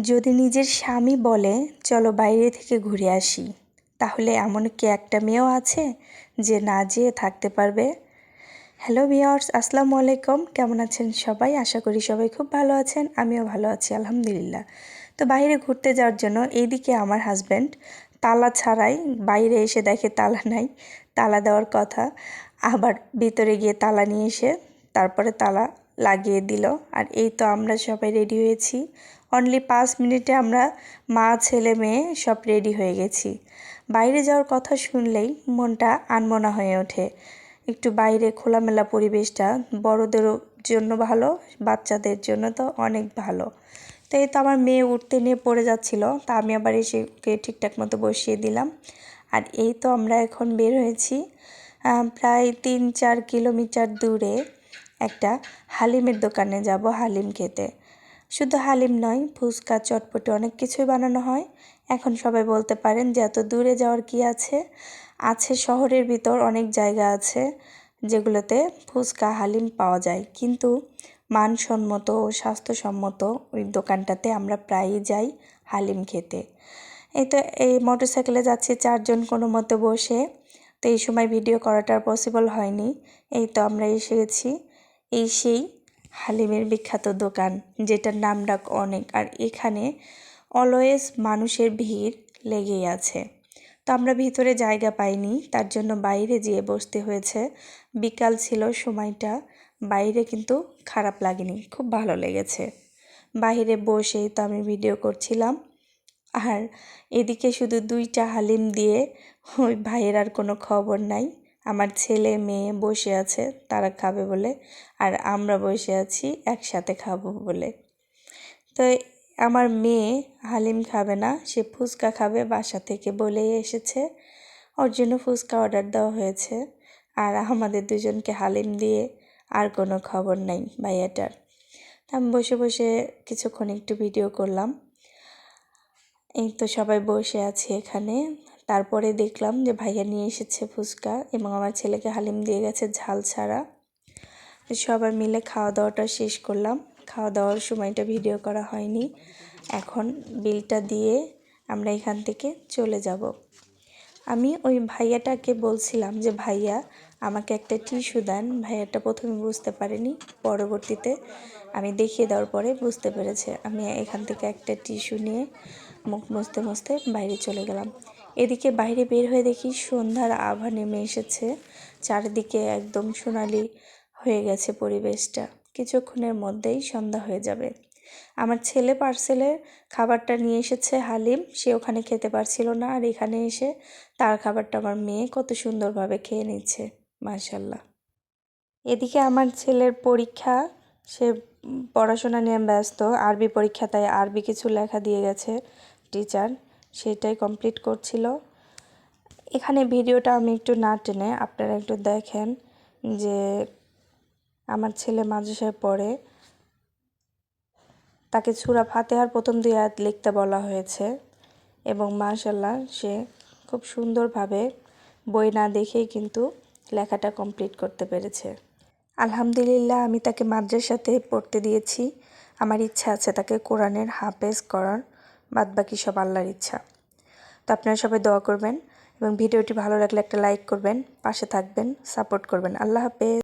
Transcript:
যদি নিজের স্বামী বলে চলো বাইরে থেকে ঘুরে আসি, তাহলে এমন কি একটা মেয়েও আছে যে না যেয়ে থাকতে পারবে? হ্যালো ভিউয়ার্স, আসসালামু আলাইকুম। কেমন আছেন সবাই? আশা করি সবাই খুব ভালো আছেন। আমিও ভালো আছি আলহামদুলিল্লাহ। তো বাইরে ঘুরতে যাওয়ার জন্য এইদিকে আমার হাজব্যান্ড তালা ছাড়াই বাইরে এসে দেখে তালা নাই, তালা দেওয়ার কথা, আবার ভিতরে গিয়ে তালা নিয়ে এসে তারপরে তালা লাগিয়ে দিল। আর এই তো আমরা সবাই রেডি হয়েছি। অনলি 5 মিনিটে আমরা মা ছেলে মেয়ে সব রেডি হয়ে গেছি। বাইরে যাওয়ার কথা শুনলেই মনটা আনমনা হয়ে ওঠে। একটু বাইরে খোলামেলা পরিবেশটা বড়োদেরও জন্য ভালো, বাচ্চাদের জন্য তো অনেক ভালো। তো এই তো আমার মেয়ে উঠতে নিয়ে পড়ে যাচ্ছিল, তা আমি আবার এসে ওকে ঠিকঠাক মতো বসিয়ে দিলাম। আর এই তো আমরা এখন বের হয়েছি প্রায় 3-4 কিলোমিটার দূরে একটা হালিমের দোকানে যাব হালিম খেতে। শুধু হালিম নয়, ফুচকা, চটপটি অনেক কিছুই বানানো হয়। এখন সবাই বলতে পারেন যে এত দূরে যাওয়ার কি আছে? আছে, শহরের ভিতর অনেক জায়গা আছে যেগুলোতে ফুচকা হালিম পাওয়া যায়, কিন্তু মানসম্মত ও স্বাস্থ্যসম্মত ওই দোকানটাতে আমরা প্রায়ই যাই হালিম খেতে। এই তো এই মোটরসাইকেলে যাচ্ছি 4 জন কোনো মতো বসে। তো এই সময় ভিডিও করাটা পসিবল হয়নি। এই তো আমরা এসে গেছি এই সেই হালিমের বিখ্যাত দোকান, যেটার নাম ডাক অনেক। আর এখানে অলওয়েজ মানুষের ভিড় লেগেই আছে। তো আমরা ভিতরে জায়গা পাইনি, তার জন্য বাইরে যেয়ে বসতে হয়েছে। বিকাল ছিল সময়টা, বাইরে কিন্তু খারাপ লাগেনি, খুব ভালো লেগেছে। বাইরে বসেই তো আমি ভিডিও করছিলাম। আর এদিকে শুধু 2টা হালিম দিয়ে ওই ভাইয়ের আর কোনো খবর নাই। আমার ছেলে মেয়ে বসে আছে তারা খাবে বলে, আর আমরা বসে আছি একসাথে খাবো বলে। তো আমার মেয়ে হালিম খাবে না, সে ফুচকা খাবে, বাসা থেকে বলেই এসেছে। ওর জন্য ফুচকা অর্ডার দেওয়া হয়েছে। আর আমাদের দুজনকে হালিম দিয়ে আর কোনো খবর নাই ভাইয়াটার। আমি বসে বসে কিছুক্ষণ একটু ভিডিও করলাম। এই তো সবাই বসে আছি এখানে। তারপরে দেখলাম যে ভাইয়া নিয়ে এসেছে ফুচকা এবং আমার ছেলেকে হালিম দিয়ে গেছে ঝাল ছাড়া। সবাই মিলে খাওয়া দাওয়াটা শেষ করলাম। খাওয়া দাওয়ার সময়টা ভিডিও করা হয়নি। এখন বিলটা দিয়ে আমরা এখান থেকে চলে যাব। আমি ওই ভাইয়াটাকে বলছিলাম যে ভাইয়া আমাকে একটা টিস্যু দেন। ভাইয়াটা প্রথমে বুঝতে পারেনি, পরবর্তীতে আমি দেখিয়ে দেওয়ার পরে বুঝতে পেরেছে। আমি এখান থেকে একটা টিস্যু নিয়ে মুখ মুছতে মুছতে বাইরে চলে গেলাম। এদিকে বাইরে বের হয়ে দেখি সন্ধ্যার আভা নেমে এসেছে। চারিদিকে একদম সোনালি হয়ে গেছে পরিবেশটা। কিছুক্ষণের মধ্যেই সন্ধ্যা হয়ে যাবে। আমার ছেলে পার্সেলের খাবারটা নিয়ে এসেছে হালিম, সে ওখানে খেতে পারছিল না, আর এখানে এসে তার খাবারটা আমার মেয়ে কত সুন্দরভাবে খেয়ে নিচ্ছে, মাশাল্লাহ। এদিকে আমার ছেলের পরীক্ষা, সে পড়াশোনা নিয়ে ব্যস্ত। আরবি পরীক্ষা, তাই আরবি কিছু লেখা দিয়ে গেছে টিচার, সেটাই কমপ্লিট করছিল। এখানে ভিডিওটা আমি একটু না টেনে আপনারা একটু দেখেন যে আমার ছেলে মাদ্রাসায় পড়ে, তাকে সূরা ফাতিহার প্রথম 2 আয়াত লিখতে বলা হয়েছে এবং মাশাআল্লাহ সে খুব সুন্দরভাবে বই না দেখেই কিন্তু লেখাটা কমপ্লিট করতে পেরেছে। আলহামদুলিল্লাহ, আমি তাকে মাদ্রাসাতে পড়তে দিয়েছি। আমার ইচ্ছা আছে তাকে কোরআনের হাফেজ করার, বাদবাকি সব আল্লাহর ইচ্ছা। তো আপনারা সবাই দোয়া করবেন এবং ভিডিওটি ভালো লাগলে একটা লাইক করবেন, পাশে থাকবেন, সাপোর্ট করবেন। আল্লাহ হাফেজ।